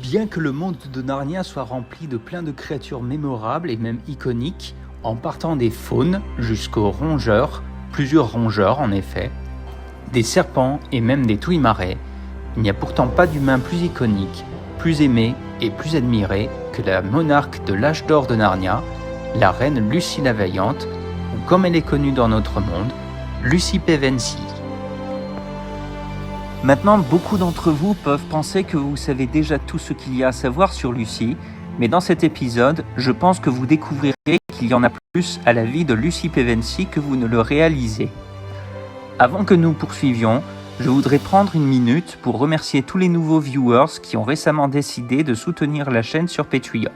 Bien que le monde de Narnia soit rempli de plein de créatures mémorables et même iconiques, en partant des faunes jusqu'aux rongeurs, plusieurs rongeurs en effet, des serpents et même des touilles-marais, il n'y a pourtant pas d'humain plus iconique, plus aimé et plus admiré que la monarque de l'âge d'or de Narnia, la reine Lucie la Vaillante, ou comme elle est connue dans notre monde, Lucy Pevensie. Maintenant, beaucoup d'entre vous peuvent penser que vous savez déjà tout ce qu'il y a à savoir sur Lucy, mais dans cet épisode, je pense que vous découvrirez qu'il y en a plus à la vie de Lucy Pevensie que vous ne le réalisez. Avant que nous poursuivions, je voudrais prendre une minute pour remercier tous les nouveaux viewers qui ont récemment décidé de soutenir la chaîne sur Patreon.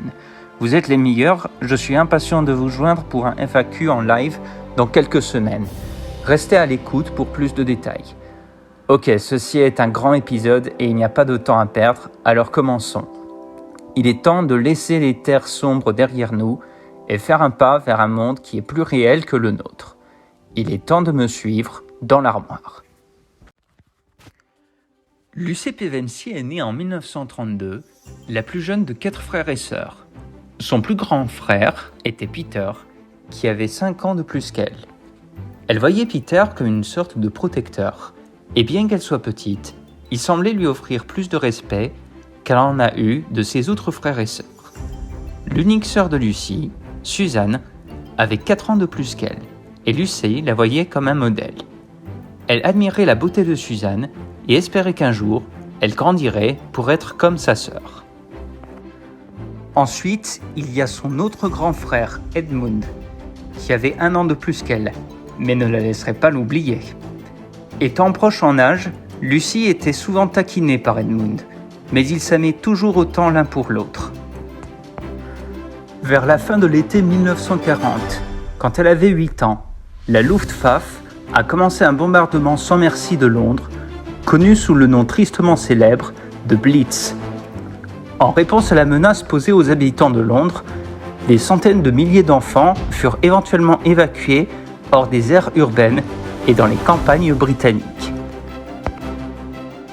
Vous êtes les meilleurs, je suis impatient de vous joindre pour un FAQ en live dans quelques semaines. Restez à l'écoute pour plus de détails. Ok, ceci est un grand épisode et il n'y a pas de temps à perdre, alors commençons. Il est temps de laisser les terres sombres derrière nous et faire un pas vers un monde qui est plus réel que le nôtre. Il est temps de me suivre dans l'armoire. Lucy Pevensie est née en 1932, la plus jeune de 4 frères et sœurs. Son plus grand frère était Peter, qui avait 5 ans de plus qu'elle. Elle voyait Peter comme une sorte de protecteur, et bien qu'elle soit petite, il semblait lui offrir plus de respect qu'elle en a eu de ses autres frères et sœurs. L'unique sœur de Lucy, Suzanne, avait 4 ans de plus qu'elle, et Lucy la voyait comme un modèle. Elle admirait la beauté de Suzanne et espérait qu'un jour, elle grandirait pour être comme sa sœur. Ensuite, il y a son autre grand frère, Edmund, qui avait 1 an de plus qu'elle, mais ne la laisserait pas l'oublier. Étant proche en âge, Lucy était souvent taquinée par Edmund, mais ils s'aimaient toujours autant l'un pour l'autre. Vers la fin de l'été 1940, quand elle avait 8 ans, la Luftwaffe a commencé un bombardement sans merci de Londres, connu sous le nom tristement célèbre de Blitz. En réponse à la menace posée aux habitants de Londres, des centaines de milliers d'enfants furent éventuellement évacués hors des aires urbaines et dans les campagnes britanniques.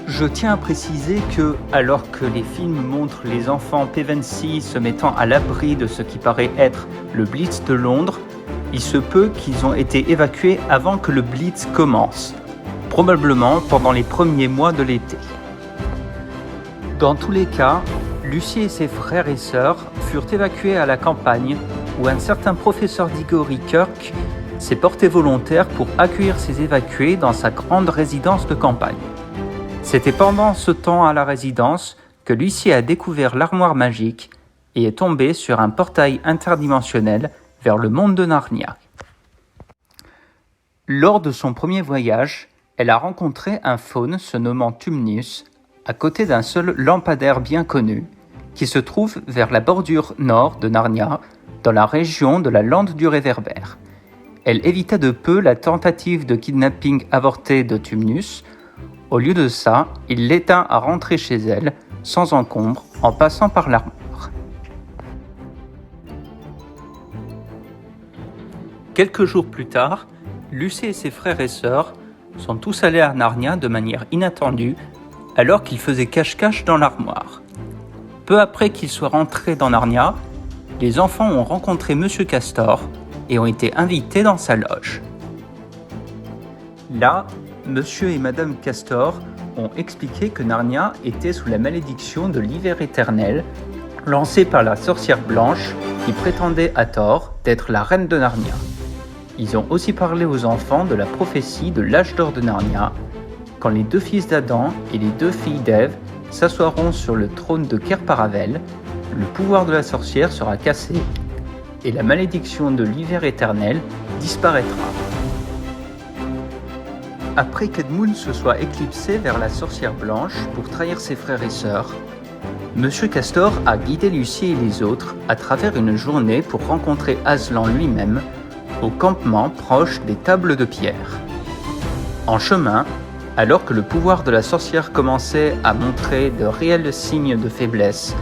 Je tiens à préciser que, alors que les films montrent les enfants Pevensie se mettant à l'abri de ce qui paraît être le Blitz de Londres, il se peut qu'ils ont été évacués avant que le Blitz commence, probablement pendant les premiers mois de l'été. Dans tous les cas, Lucy et ses frères et sœurs furent évacués à la campagne où un certain professeur Diggory Kirk s'est porté volontaire pour accueillir ces évacués dans sa grande résidence de campagne. C'était pendant ce temps à la résidence que Lucy a découvert l'armoire magique et est tombée sur un portail interdimensionnel vers le monde de Narnia. Lors de son premier voyage, elle a rencontré un faune se nommant Tumnus, à côté d'un seul lampadaire bien connu, qui se trouve vers la bordure nord de Narnia, dans la région de la lande du réverbère. Elle évita de peu la tentative de kidnapping avortée de Tumnus. Au lieu de ça, il l'éteint à rentrer chez elle, sans encombre, en passant par l'armoire. Quelques jours plus tard, Lucy et ses frères et sœurs sont tous allés à Narnia de manière inattendue, alors qu'ils faisaient cache-cache dans l'armoire. Peu après qu'ils soient rentrés dans Narnia, les enfants ont rencontré Monsieur Castor et ont été invités dans sa loge. Là, Monsieur et Madame Castor ont expliqué que Narnia était sous la malédiction de l'hiver éternel, lancée par la sorcière blanche qui prétendait à tort d'être la reine de Narnia. Ils ont aussi parlé aux enfants de la prophétie de l'âge d'or de Narnia, quand les 2 fils d'Adam et les 2 filles d'Ève s'assoiront sur le trône de Ker-Paravel, le pouvoir de la sorcière sera cassé et la malédiction de l'hiver éternel disparaîtra. Après qu'Edmund se soit éclipsé vers la sorcière blanche pour trahir ses frères et sœurs, Monsieur Castor a guidé Lucy et les autres à travers une journée pour rencontrer Aslan lui-même au campement proche des tables de pierre. En chemin, alors que le pouvoir de la sorcière commençait à montrer de réels signes de faiblesse,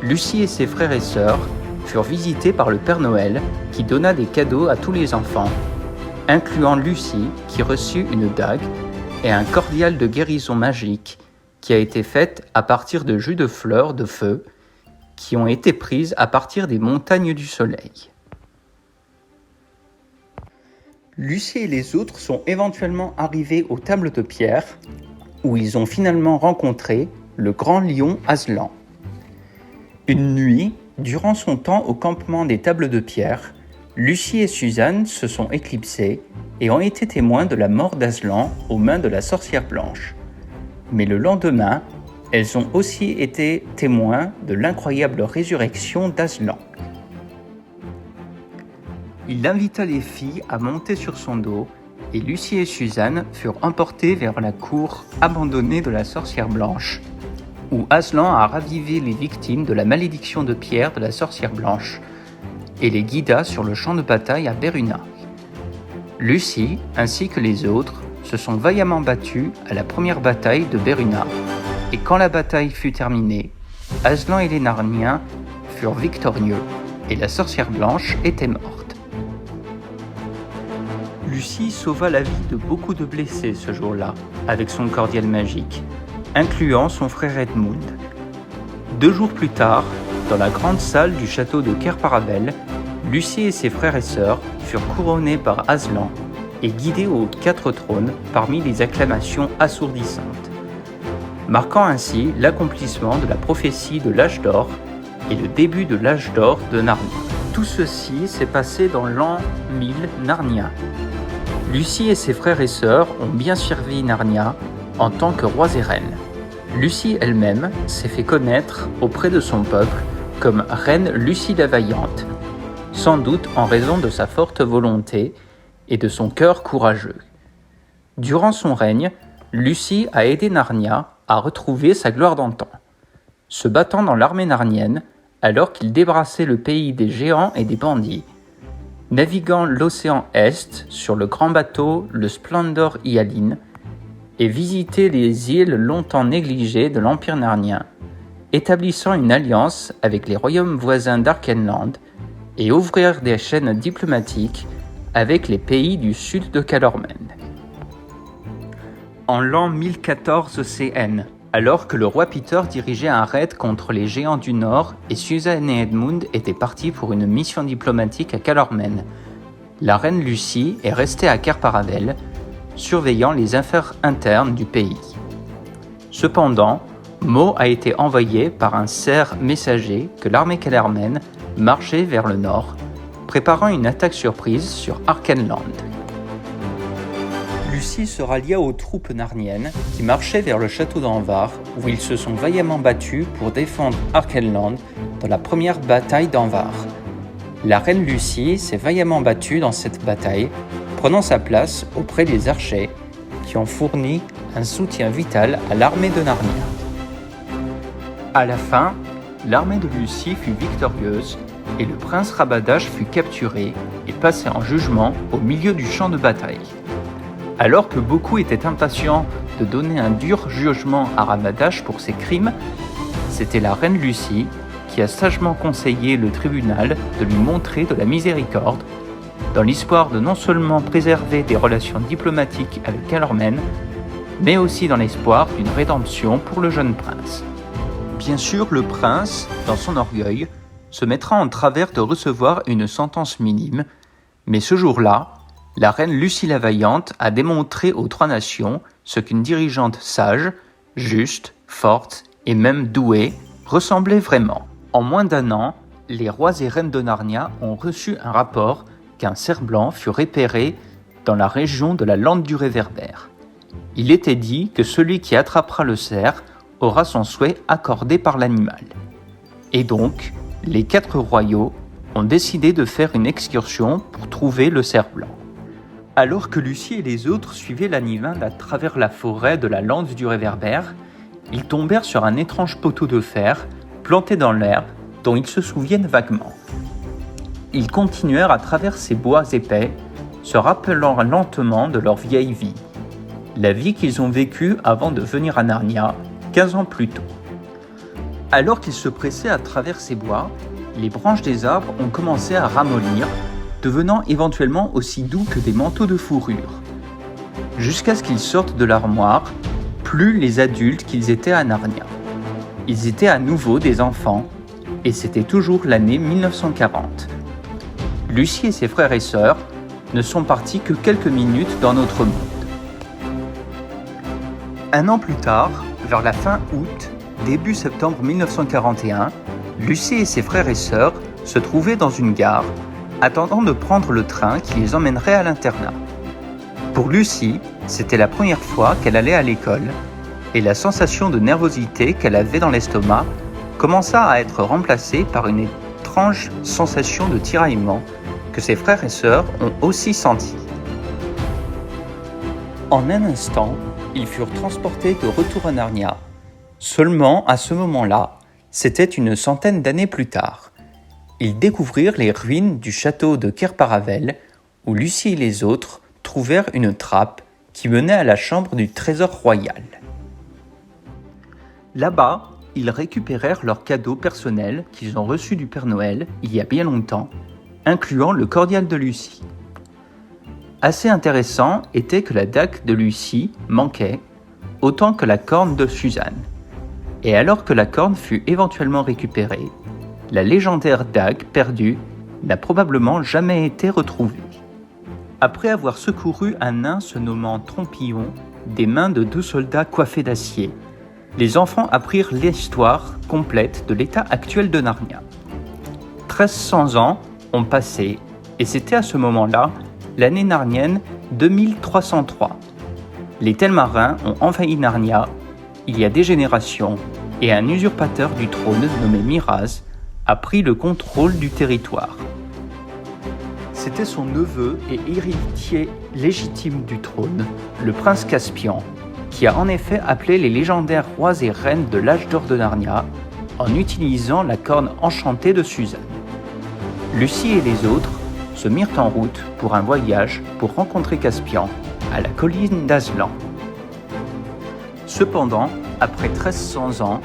Lucy et ses frères et sœurs furent visités par le Père Noël qui donna des cadeaux à tous les enfants, incluant Lucy qui reçut une dague et un cordial de guérison magique qui a été faite à partir de jus de fleurs de feu qui ont été prises à partir des montagnes du soleil. Lucie et les autres sont éventuellement arrivés aux tables de pierre, où ils ont finalement rencontré le grand lion Aslan. Une nuit, durant son temps au campement des tables de pierre, Lucie et Suzanne se sont éclipsées et ont été témoins de la mort d'Aslan aux mains de la sorcière blanche. Mais le lendemain, elles ont aussi été témoins de l'incroyable résurrection d'Aslan. Il invita les filles à monter sur son dos et Lucie et Suzanne furent emportées vers la cour abandonnée de la sorcière blanche, où Aslan a ravivé les victimes de la malédiction de pierre de la sorcière blanche et les guida sur le champ de bataille à Beruna. Lucie, ainsi que les autres, se sont vaillamment battus à la première bataille de Beruna, et quand la bataille fut terminée, Aslan et les Narniens furent victorieux et la sorcière blanche était morte. Lucie sauva la vie de beaucoup de blessés ce jour-là, avec son cordial magique, incluant son frère Edmund. 2 jours plus tard, dans la grande salle du château de Kerparavel, Lucie et ses frères et sœurs furent couronnés par Aslan et guidés aux 4 trônes parmi les acclamations assourdissantes, marquant ainsi l'accomplissement de la prophétie de l'âge d'or et le début de l'âge d'or de Narnia. Tout ceci s'est passé dans l'an 1000 Narnia. Lucie et ses frères et sœurs ont bien servi Narnia en tant que rois et reines. Lucie elle-même s'est fait connaître auprès de son peuple comme reine Lucie la Vaillante, sans doute en raison de sa forte volonté et de son cœur courageux. Durant son règne, Lucie a aidé Narnia à retrouver sa gloire d'antan, se battant dans l'armée narnienne alors qu'il débrassait le pays des géants et des bandits, naviguant l'océan Est sur le grand bateau le Splendor Hyalin et visiter les îles longtemps négligées de l'Empire narnien, établissant une alliance avec les royaumes voisins d'Arkenland et ouvrir des chaînes diplomatiques avec les pays du sud de Calormen. En l'an 1014 CN, alors que le roi Peter dirigeait un raid contre les géants du Nord et Suzanne et Edmund étaient partis pour une mission diplomatique à Calormen, la reine Lucie est restée à Kerparavel, surveillant les affaires internes du pays. Cependant, mot a été envoyé par un cerf messager que l'armée Calormen marchait vers le nord, préparant une attaque surprise sur Arkenland. Lucie se rallia aux troupes narniennes qui marchaient vers le château d'Anvar, où ils se sont vaillamment battus pour défendre Arkenland dans la première bataille d'Anvar. La reine Lucie s'est vaillamment battue dans cette bataille, prenant sa place auprès des archers qui ont fourni un soutien vital à l'armée de Narnia. À la fin, l'armée de Lucie fut victorieuse et le prince Rabadash fut capturé et passé en jugement au milieu du champ de bataille. Alors que beaucoup étaient impatients de donner un dur jugement à Rabadash pour ses crimes, c'était la reine Lucie qui a sagement conseillé le tribunal de lui montrer de la miséricorde, dans l'espoir de non seulement préserver des relations diplomatiques avec Calormen, mais aussi dans l'espoir d'une rédemption pour le jeune prince. Bien sûr, le prince, dans son orgueil, se mettra en travers de recevoir une sentence minime, mais ce jour-là, la reine Lucie la Vaillante a démontré aux 3 nations ce qu'une dirigeante sage, juste, forte et même douée ressemblait vraiment. En moins d'1 an, les rois et reines de Narnia ont reçu un rapport qu'un cerf blanc fut repéré dans la région de la lande du réverbère. Il était dit que celui qui attrapera le cerf aura son souhait accordé par l'animal. Et donc, les 4 royaux ont décidé de faire une excursion pour trouver le cerf blanc. Alors que Lucie et les autres suivaient l'animal à travers la forêt de la lande du réverbère, ils tombèrent sur un étrange poteau de fer planté dans l'herbe dont ils se souviennent vaguement. Ils continuèrent à travers ces bois épais, se rappelant lentement de leur vieille vie, la vie qu'ils ont vécue avant de venir à Narnia 15 ans plus tôt. Alors qu'ils se pressaient à travers ces bois, les branches des arbres ont commencé à ramollir, devenant éventuellement aussi doux que des manteaux de fourrure. Jusqu'à ce qu'ils sortent de l'armoire plus les adultes qu'ils étaient à Narnia. Ils étaient à nouveau des enfants, et c'était toujours l'année 1940. Lucie et ses frères et sœurs ne sont partis que quelques minutes dans notre monde. Un an plus tard, vers la fin août, début septembre 1941, Lucie et ses frères et sœurs se trouvaient dans une gare, attendant de prendre le train qui les emmènerait à l'internat. Pour Lucie, c'était la première fois qu'elle allait à l'école, et la sensation de nervosité qu'elle avait dans l'estomac commença à être remplacée par une étrange sensation de tiraillement que ses frères et sœurs ont aussi sentie. En un instant, ils furent transportés de retour à Narnia. Seulement, à ce moment-là, c'était une centaine d'années plus tard. Ils découvrirent les ruines du château de Kerparavel, où Lucie et les autres trouvèrent une trappe qui menait à la chambre du trésor royal. Là-bas, ils récupérèrent leurs cadeaux personnels qu'ils ont reçus du Père Noël il y a bien longtemps, incluant le cordial de Lucie. Assez intéressant était que la dague de Lucie manquait, autant que la corne de Suzanne. Et alors que la corne fut éventuellement récupérée, la légendaire dague perdue n'a probablement jamais été retrouvée. Après avoir secouru un nain se nommant Trompillon des mains de 2 soldats coiffés d'acier, les enfants apprirent l'histoire complète de l'état actuel de Narnia. 1300 ans ont passé, et c'était à ce moment-là l'année narnienne 2303. Les Telmarins ont envahi Narnia il y a des générations, et un usurpateur du trône nommé Miraz a pris le contrôle du territoire. C'était son neveu et héritier légitime du trône, le prince Caspian, qui a en effet appelé les légendaires rois et reines de l'âge d'or de Narnia en utilisant la corne enchantée de Suzanne. Lucie et les autres se mirent en route pour un voyage pour rencontrer Caspian à la colline d'Aslan. Cependant, après 1300 ans,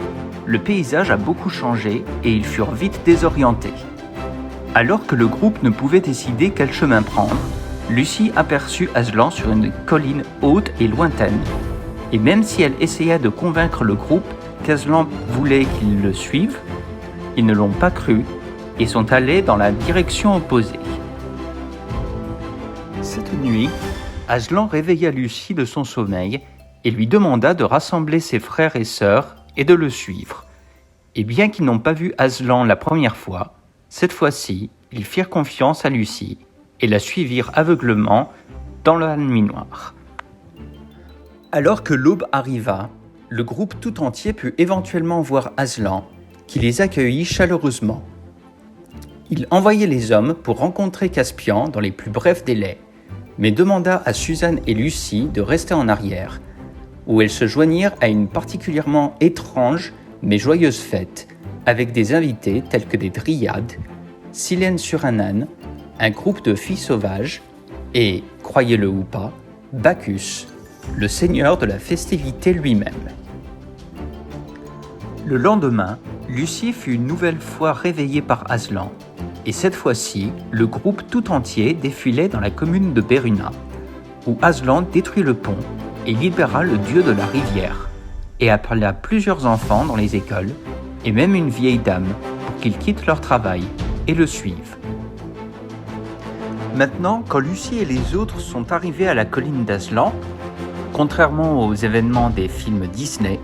le paysage a beaucoup changé et ils furent vite désorientés. Alors que le groupe ne pouvait décider quel chemin prendre, Lucie aperçut Aslan sur une colline haute et lointaine. Et même si elle essaya de convaincre le groupe qu'Aslan voulait qu'ils le suivent, ils ne l'ont pas cru et sont allés dans la direction opposée. Cette nuit, Aslan réveilla Lucie de son sommeil et lui demanda de rassembler ses frères et sœurs et de le suivre. Et bien qu'ils n'ont pas vu Aslan la première fois, cette fois-ci, ils firent confiance à Lucie et la suivirent aveuglément dans la nuit noire. Alors que l'aube arriva, le groupe tout entier put éventuellement voir Aslan, qui les accueillit chaleureusement. Il envoyait les hommes pour rencontrer Caspian dans les plus brefs délais, mais demanda à Suzanne et Lucie de rester en arrière, où elles se joignirent à une particulièrement étrange mais joyeuse fête, avec des invités tels que des dryades, Silène sur un âne, un groupe de filles sauvages et, croyez-le ou pas, Bacchus, le seigneur de la festivité lui-même. Le lendemain, Lucie fut une nouvelle fois réveillée par Aslan, et cette fois-ci, le groupe tout entier défilait dans la commune de Beruna, où Aslan détruit le pont et libéra le dieu de la rivière, et appela plusieurs enfants dans les écoles, et même une vieille dame, pour qu'ils quittent leur travail et le suivent. Maintenant, quand Lucie et les autres sont arrivés à la colline d'Aslan, contrairement aux événements des films Disney,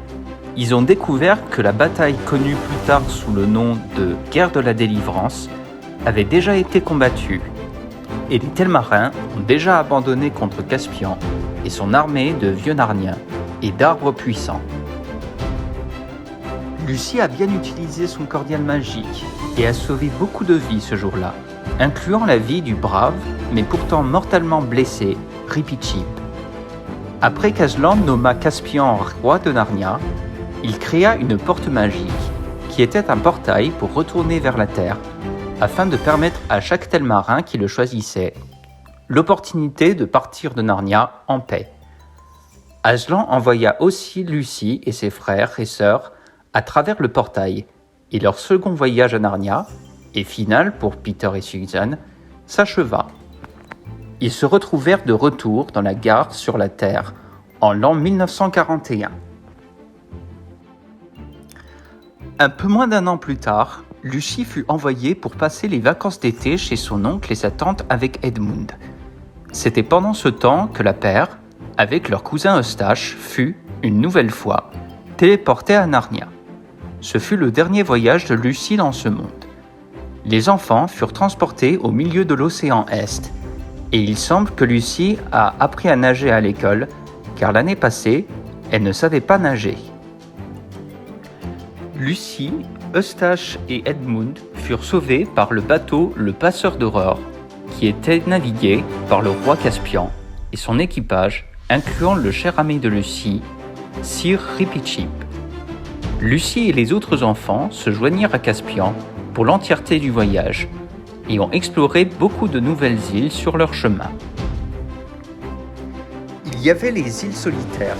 ils ont découvert que la bataille connue plus tard sous le nom de Guerre de la Délivrance avait déjà été combattue, et les Telmarins ont déjà abandonné contre Caspian et son armée de vieux Narniens et d'arbres puissants. Lucie a bien utilisé son cordial magique et a sauvé beaucoup de vies ce jour-là, incluant la vie du brave, mais pourtant mortellement blessé, Ripichip. Après qu'Aslan nomma Caspian roi de Narnia, il créa une porte magique, qui était un portail pour retourner vers la Terre, afin de permettre à chaque Telmarin qui le choisissait l'opportunité de partir de Narnia en paix. Aslan envoya aussi Lucie et ses frères et sœurs à travers le portail, et leur second voyage à Narnia, et final pour Peter et Suzanne, s'acheva. Ils se retrouvèrent de retour dans la gare sur la Terre en l'an 1941. Un peu moins d'un an plus tard, Lucie fut envoyée pour passer les vacances d'été chez son oncle et sa tante avec Edmund. C'était pendant ce temps que la paire, avec leur cousin Eustache, fut, une nouvelle fois, téléportée à Narnia. Ce fut le dernier voyage de Lucie dans ce monde. Les enfants furent transportés au milieu de l'océan Est, et il semble que Lucie a appris à nager à l'école, car l'année passée, elle ne savait pas nager. Lucie, Eustache et Edmund furent sauvés par le bateau le Passeur d'Aurore, qui était navigué par le roi Caspian et son équipage, incluant le cher ami de Lucie, Sir Ripitchip. Lucie et les autres enfants se joignirent à Caspian pour l'entièreté du voyage et ont exploré beaucoup de nouvelles îles sur leur chemin. Il y avait les îles Solitaires,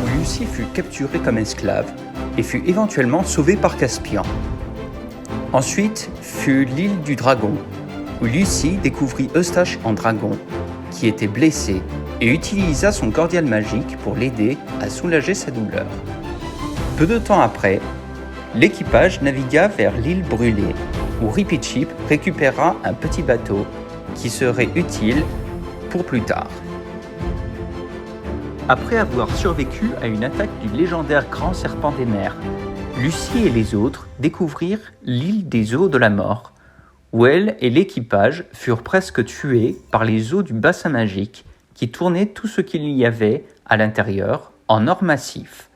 où Lucie fut capturée comme esclave et fut éventuellement sauvée par Caspian. Ensuite fut l'île du Dragon, où Lucie découvrit Eustache en dragon, qui était blessé et utilisa son cordial magique pour l'aider à soulager sa douleur. Peu de temps après, l'équipage navigua vers l'île Brûlée, où Ripitchip récupéra un petit bateau qui serait utile pour plus tard. Après avoir survécu à une attaque du légendaire grand serpent des mers, Lucie et les autres découvrirent l'île des eaux de la mort, où elle et l'équipage furent presque tués par les eaux du bassin magique qui tournaient tout ce qu'il y avait à l'intérieur en or massif.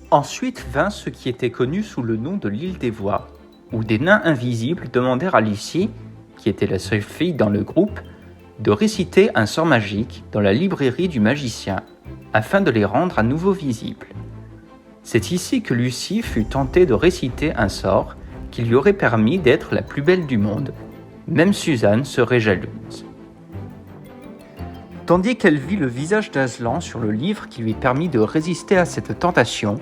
Ensuite vint ce qui était connu sous le nom de l'île des Voix, où des nains invisibles demandèrent à Lucie, qui était la seule fille dans le groupe, de réciter un sort magique dans la librairie du magicien, afin de les rendre à nouveau visibles. C'est ici que Lucie fut tentée de réciter un sort qui lui aurait permis d'être la plus belle du monde. Même Suzanne serait jalouse. Tandis qu'elle vit le visage d'Aslan sur le livre qui lui permit de résister à cette tentation,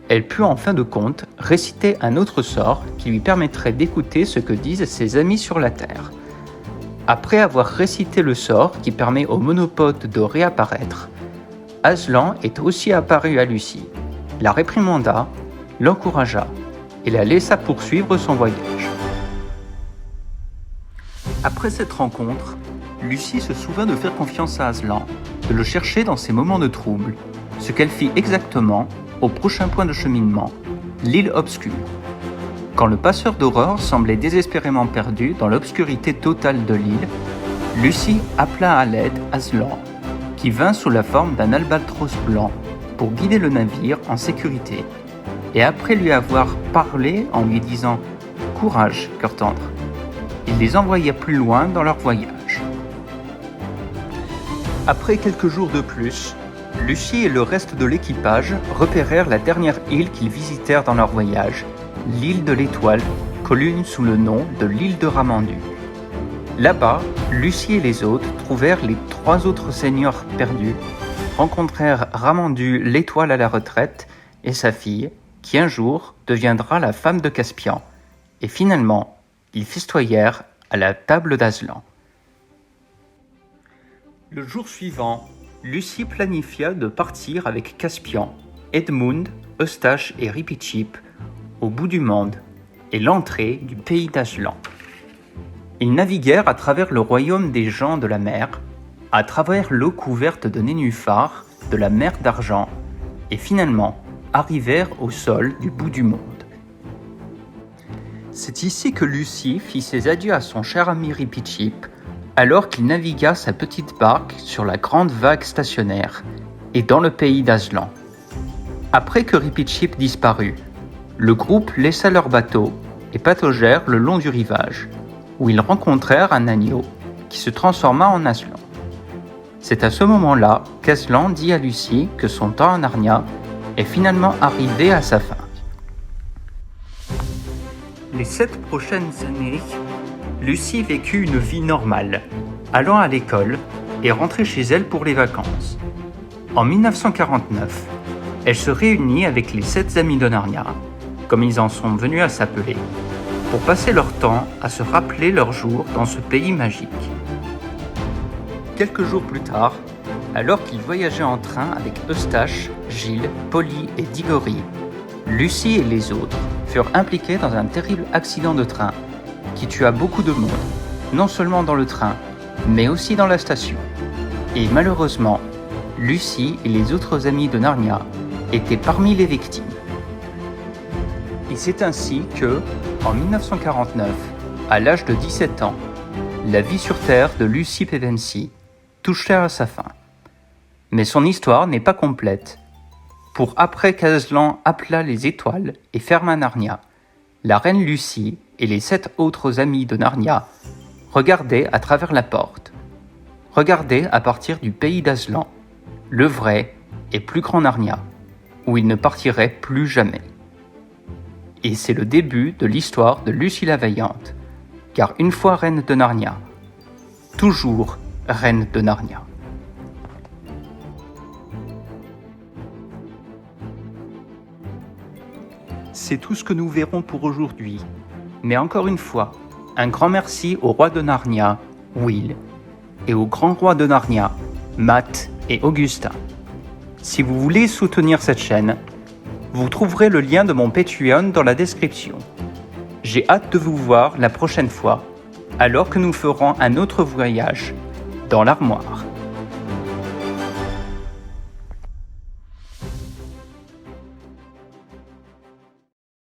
elle put en fin de compte réciter un autre sort qui lui permettrait d'écouter ce que disent ses amis sur la Terre. Après avoir récité le sort qui permet au monopode de réapparaître, Aslan est aussi apparu à Lucie, la réprimanda, l'encouragea et la laissa poursuivre son voyage. Après cette rencontre, Lucie se souvint de faire confiance à Aslan, de le chercher dans ses moments de trouble, ce qu'elle fit exactement au prochain point de cheminement, l'île obscure. Quand le passeur d'aurore semblait désespérément perdu dans l'obscurité totale de l'île, Lucie appela à l'aide Aslan, qui vint sous la forme d'un albatros blanc pour guider le navire en sécurité. Et après lui avoir parlé en lui disant « Courage, cœur tendre », il les envoya plus loin dans leur voyage. Après quelques jours de plus, Lucie et le reste de l'équipage repérèrent la dernière île qu'ils visitèrent dans leur voyage, l'île de l'Étoile, connue sous le nom de l'île de Ramandu. Là-bas, Lucie et les autres trouvèrent les 3 autres seigneurs perdus, rencontrèrent Ramandu l'Étoile à la retraite et sa fille, qui un jour deviendra la femme de Caspian, et finalement, ils festoyèrent à la table d'Aslan. Le jour suivant, Lucie planifia de partir avec Caspian, Edmund, Eustache et Ripitchip au bout du monde et l'entrée du pays d'Aslan. Ils naviguèrent à travers le royaume des gens de la mer, à travers l'eau couverte de nénuphars, de la mer d'argent, et finalement arrivèrent au sol du bout du monde. C'est ici que Lucie fit ses adieux à son cher ami Ripitchip, alors qu'il navigua sa petite barque sur la grande vague stationnaire et dans le pays d'Aslan. Après que Ripitchip disparut, le groupe laissa leur bateau et pataugèrent le long du rivage, où ils rencontrèrent un agneau qui se transforma en Aslan. C'est à ce moment-là qu'Aslan dit à Lucie que son temps à Narnia est finalement arrivé à sa fin. Les 7 prochaines années, Lucie vécut une vie normale, allant à l'école et rentrant chez elle pour les vacances. En 1949, elle se réunit avec les 7 amis de Narnia, comme ils en sont venus à s'appeler, pour passer leur temps à se rappeler leurs jours dans ce pays magique. Quelques jours plus tard, alors qu'ils voyageaient en train avec Eustache, Gilles, Polly et Diggory, Lucie et les autres furent impliqués dans un terrible accident de train qui tua beaucoup de monde, non seulement dans le train, mais aussi dans la station. Et malheureusement, Lucie et les autres amis de Narnia étaient parmi les victimes. Et c'est ainsi que, en 1949, à l'âge de 17 ans, la vie sur Terre de Lucy Pevensie touchait à sa fin. Mais son histoire n'est pas complète. Pour après qu'Aslan appela les étoiles et ferma Narnia, la reine Lucie et les 7 autres amis de Narnia regardaient à travers la porte. Regardaient à partir du pays d'Aslan, le vrai et plus grand Narnia, où ils ne partiraient plus jamais. Et c'est le début de l'histoire de Lucie la Vaillante, car une fois reine de Narnia, toujours reine de Narnia. C'est tout ce que nous verrons pour aujourd'hui. Mais encore une fois, un grand merci au roi de Narnia, Will, et au grand roi de Narnia, Matt et Augusta. Si vous voulez soutenir cette chaîne, vous trouverez le lien de mon Patreon dans la description. J'ai hâte de vous voir la prochaine fois, alors que nous ferons un autre voyage dans l'armoire.